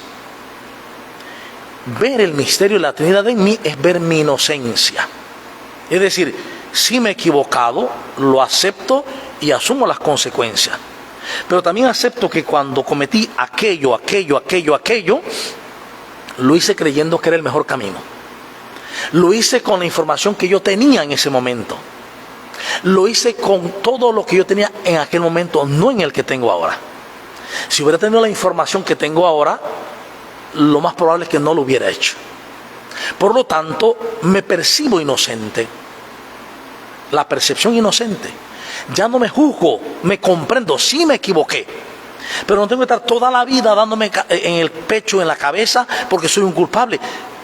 Ver el misterio de la Trinidad en mí es ver mi inocencia. Es decir, si me he equivocado, lo acepto y asumo las consecuencias. Pero también acepto que cuando cometí aquello, lo hice creyendo que era el mejor camino. Lo hice con la información que yo tenía en ese momento. Lo hice con todo lo que yo tenía en aquel momento, no en el que tengo ahora. Si hubiera tenido la información que tengo ahora, lo más probable es que no lo hubiera hecho. Por lo tanto, me percibo inocente. La percepción inocente. Ya no me juzgo, me comprendo, sí me equivoqué. Pero no tengo que estar toda la vida dándome en el pecho, en la cabeza, porque soy un culpable.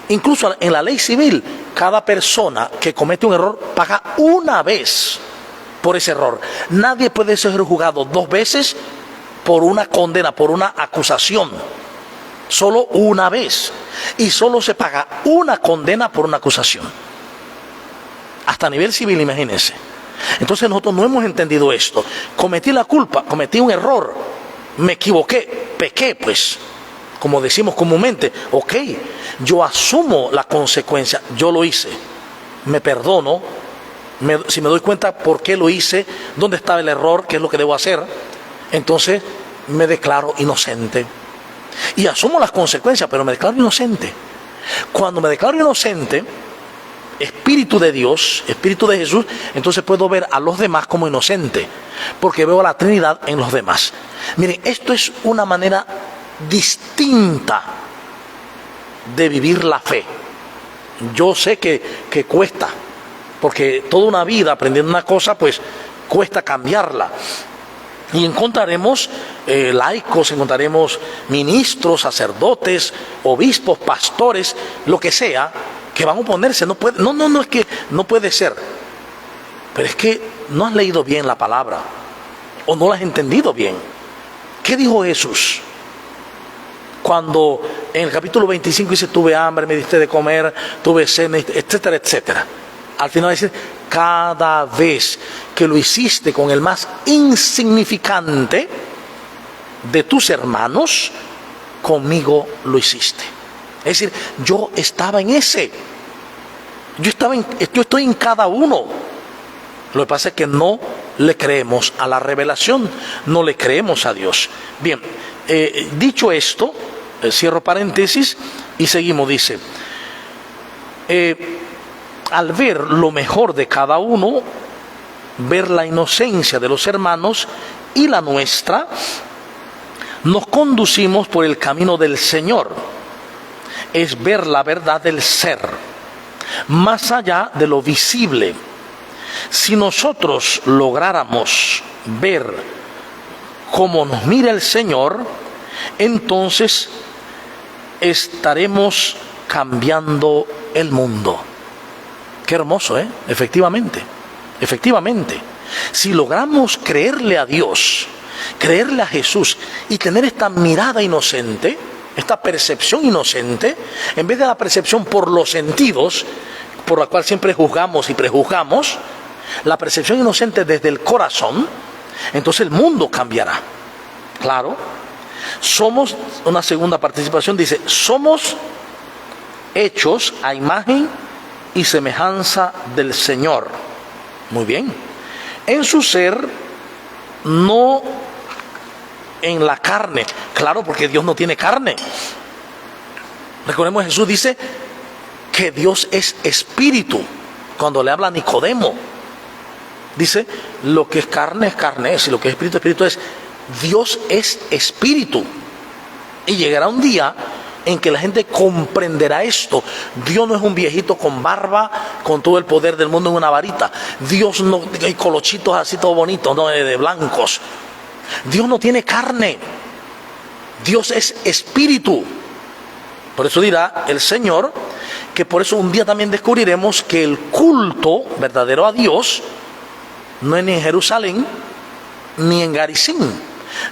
Incluso en la ley civil, cada persona que comete un error paga una vez por ese error. Nadie puede ser juzgado 2 veces por una condena, por una acusación. Solo una vez. Y solo se paga una condena por una acusación. Hasta a nivel civil, imagínense. Entonces nosotros no hemos entendido esto. Cometí la culpa, cometí un error, me equivoqué, pequé, pues, como decimos comúnmente. Ok, yo asumo la consecuencia, yo lo hice, me perdono, si me doy cuenta por qué lo hice, dónde estaba el error, qué es lo que debo hacer, entonces me declaro inocente. Y asumo las consecuencias, pero me declaro inocente. Cuando me declaro inocente, Espíritu de Dios, Espíritu de Jesús, entonces puedo ver a los demás como inocente, porque veo a la Trinidad en los demás. Miren, esto es una manera distinta de vivir la fe. Yo sé que cuesta, porque toda una vida aprendiendo una cosa, pues cuesta cambiarla. Y encontraremos laicos, encontraremos ministros, sacerdotes, obispos, pastores, lo que sea, que van a oponerse. No, es que no puede ser. Pero es que no has leído bien la palabra, o no la has entendido bien. ¿Qué dijo Jesús? Cuando en el capítulo 25 dice, tuve hambre, me diste de comer, tuve sed, etcétera, etcétera. Al final dice, cada vez que lo hiciste con el más insignificante de tus hermanos, conmigo lo hiciste. Es decir, yo estaba en ese. Yo estoy en cada uno. Lo que pasa es que no le creemos a la revelación, no le creemos a Dios. Bien, dicho esto, cierro paréntesis y seguimos. Dice, al ver lo mejor de cada uno, ver la inocencia de los hermanos y la nuestra, nos conducimos por el camino del Señor. Es ver la verdad del ser, más allá de lo visible. Si nosotros lográramos ver cómo nos mira el Señor, entonces estaremos cambiando el mundo. Qué hermoso, ¿eh? Efectivamente. Si logramos creerle a Dios, creerle a Jesús y tener esta mirada inocente, esta percepción inocente, en vez de la percepción por los sentidos, por la cual siempre juzgamos y prejuzgamos, la percepción inocente desde el corazón, entonces el mundo cambiará. Claro. Somos, una segunda participación dice, somos hechos a imagen y semejanza del Señor. Muy bien. En su ser, no en la carne. Claro, porque Dios no tiene carne. Recordemos, Jesús dice que Dios es espíritu. Cuando le habla a Nicodemo, dice, lo que es carne es, y lo que es espíritu es. Dios es espíritu. Y llegará un día en que la gente comprenderá esto. Dios no es un viejito con barba, con todo el poder del mundo en una varita. Dios no hay colochitos así todo bonitos, no de blancos. Dios no tiene carne. Dios es espíritu. Por eso dirá el Señor que por eso un día también descubriremos que el culto verdadero a Dios no es ni en Jerusalén ni en Garizim,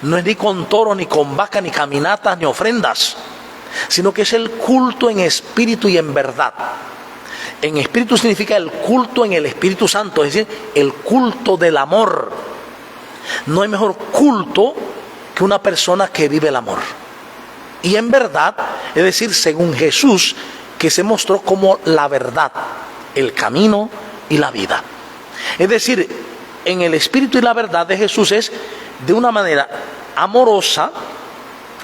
no es ni con toros, ni con vacas, ni caminatas, ni ofrendas, sino que es el culto en espíritu y en verdad. En espíritu significa el culto en el Espíritu Santo, es decir, el culto del amor. No hay mejor culto que una persona que vive el amor. Y en verdad, es decir, según Jesús, que se mostró como la verdad, el camino y la vida. Es decir, en el espíritu y la verdad de Jesús es de una manera amorosa,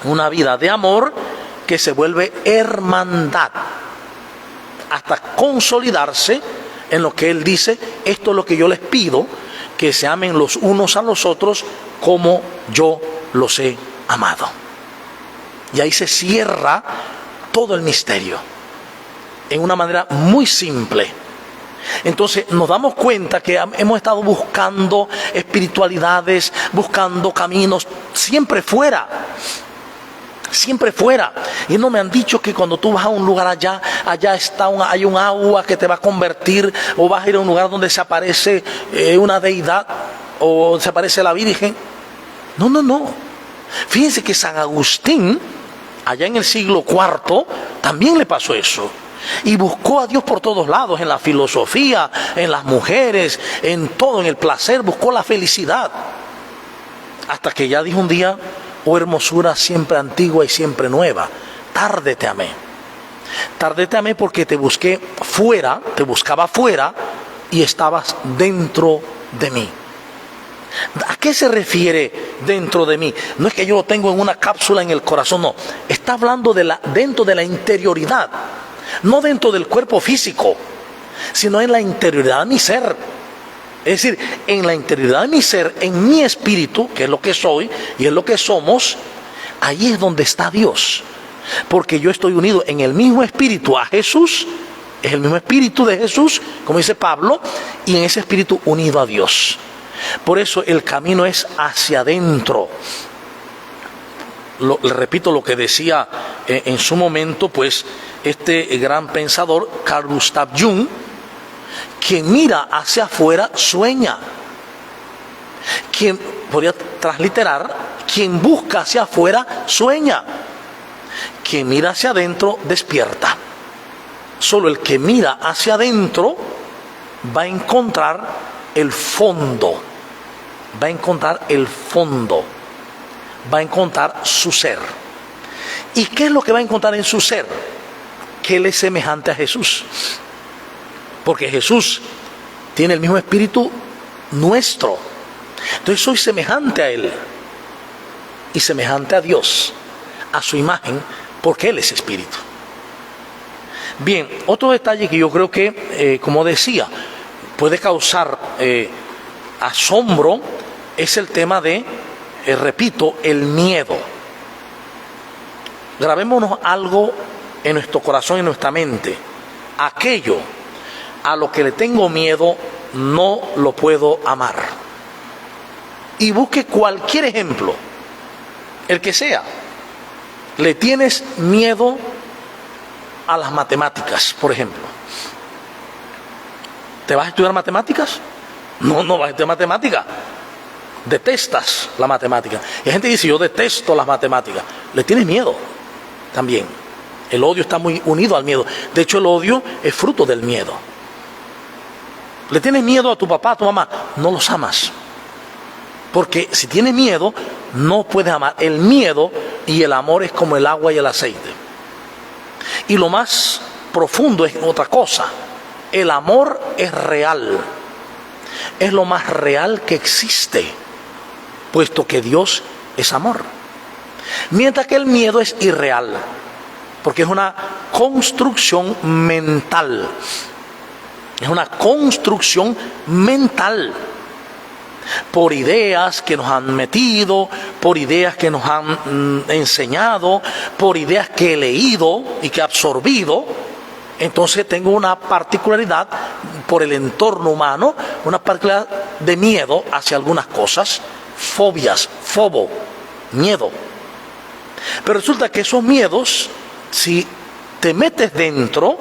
una vida de amor que se vuelve hermandad, hasta consolidarse en lo que Él dice: esto es lo que yo les pido, que se amen los unos a los otros como yo los he amado. Y ahí se cierra todo el misterio, en una manera muy simple. Entonces nos damos cuenta que hemos estado buscando espiritualidades, buscando caminos, siempre fuera. Y no me han dicho que cuando tú vas a un lugar allá hay un agua que te va a convertir, o vas a ir a un lugar donde se aparece una deidad, o se aparece la Virgen. No. Fíjense que San Agustín, allá en el siglo IV, también le pasó eso. Y buscó a Dios por todos lados, en la filosofía, en las mujeres, en todo, en el placer, buscó la felicidad. Hasta que ya dijo un día: oh hermosura siempre antigua y siempre nueva, tarde te amé. Tarde te amé porque te busqué fuera, te buscaba fuera y estabas dentro de mí. ¿A qué se refiere dentro de mí? No es que yo lo tengo en una cápsula en el corazón, no. Está hablando dentro de la interioridad. No dentro del cuerpo físico, sino en la interioridad de mi ser. Es decir, en la interioridad de mi ser, en mi espíritu, que es lo que soy y es lo que somos, ahí es donde está Dios. Porque yo estoy unido en el mismo espíritu a Jesús, es el mismo espíritu de Jesús, como dice Pablo, y en ese espíritu unido a Dios. Por eso el camino es hacia adentro. Le repito lo que decía en su momento, pues, este gran pensador Carl Gustav Jung: quien mira hacia afuera sueña. Quien, podría transliterar, quien busca hacia afuera sueña. Quien mira hacia adentro despierta. Solo el que mira hacia adentro va a encontrar el fondo. Va a encontrar el fondo. Va a encontrar su ser. ¿Y qué es lo que va a encontrar en su ser? Que Él es semejante a Jesús. Porque Jesús tiene el mismo espíritu nuestro. Entonces soy semejante a Él. Y semejante a Dios, a su imagen, porque Él es espíritu. Bien, otro detalle que yo creo que, como decía, puede causar asombro, es el tema de, repito, el miedo. Grabémonos algo en nuestro corazón y en nuestra mente. Aquello a lo que le tengo miedo, no lo puedo amar. Y busque cualquier ejemplo, el que sea. Le tienes miedo a las matemáticas, por ejemplo. ¿Te vas a estudiar matemáticas? No vas a estudiar matemáticas. Detestas la matemática. Y hay gente que dice: yo detesto las matemáticas. Le tienes miedo también. El odio está muy unido al miedo. De hecho, el odio es fruto del miedo. ¿Le tienes miedo a tu papá, a tu mamá? No los amas. Porque si tienes miedo, no puedes amar. El miedo y el amor es como el agua y el aceite. Y lo más profundo es otra cosa. El amor es real. Es lo más real que existe, puesto que Dios es amor. Mientras que el miedo es irreal, porque es una construcción mental. Es una construcción mental. Por ideas que nos han metido, por ideas que nos han enseñado, por ideas que he leído y que he absorbido. Entonces tengo una particularidad por el entorno humano, una particularidad de miedo hacia algunas cosas, fobias, fobo, miedo. Pero resulta que esos miedos, si te metes dentro,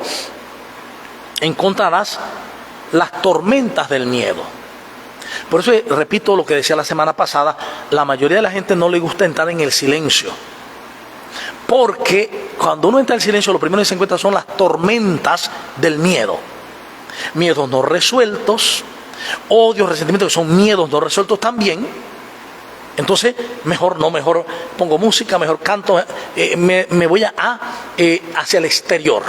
encontrarás las tormentas del miedo. Por eso repito lo que decía la semana pasada, la mayoría de la gente no le gusta entrar en el silencio. Porque cuando uno entra en el silencio, lo primero que se encuentra son las tormentas del miedo. Miedos no resueltos, odios, resentimientos que son miedos no resueltos también. Entonces, mejor pongo música, mejor canto, me voy hacia el exterior,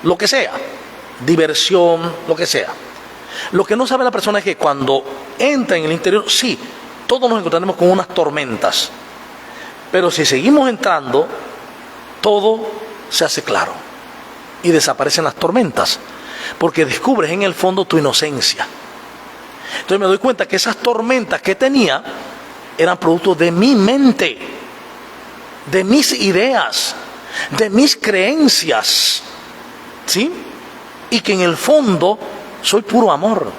lo que sea, diversión, lo que sea. Lo que no sabe la persona es que cuando entra en el interior, sí, todos nos encontraremos con unas tormentas, pero si seguimos entrando, todo se hace claro y desaparecen las tormentas, porque descubres en el fondo tu inocencia. Entonces me doy cuenta que esas tormentas que tenía eran producto de mi mente, de mis ideas, de mis creencias, ¿sí? Y que en el fondo soy puro amor,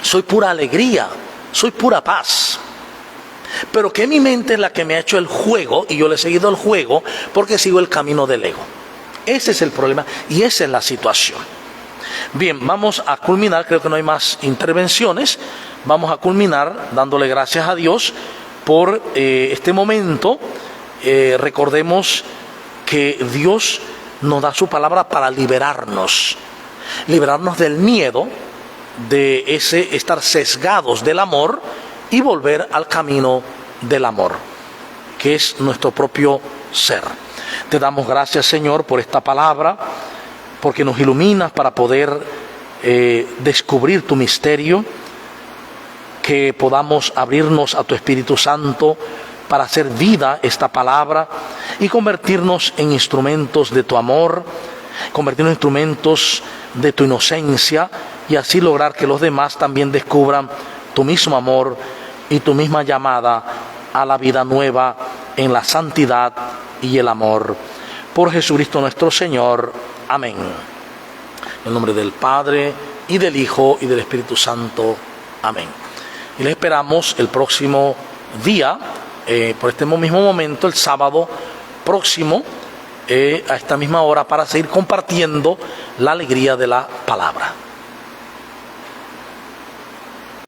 soy pura alegría, soy pura paz. Pero que mi mente es la que me ha hecho el juego y yo le he seguido el juego porque sigo el camino del ego. Ese es el problema y esa es la situación. Bien, vamos a culminar, creo que no hay más intervenciones. Vamos a culminar dándole gracias a Dios por este momento. Recordemos que Dios nos da su palabra para liberarnos del miedo, de ese estar sesgados del amor y volver al camino del amor, que es nuestro propio ser. Te damos gracias, Señor, por esta palabra, porque nos iluminas para poder descubrir tu misterio, que podamos abrirnos a tu Espíritu Santo para hacer vida esta palabra y convertirnos en instrumentos de tu amor, convertirnos en instrumentos de tu inocencia y así lograr que los demás también descubran tu mismo amor y tu misma llamada a la vida nueva en la santidad y el amor. Por Jesucristo nuestro Señor. Amén. En el nombre del Padre, y del Hijo, y del Espíritu Santo. Amén. Y les esperamos el próximo día, por este mismo momento, el sábado próximo, a esta misma hora, para seguir compartiendo la alegría de la palabra.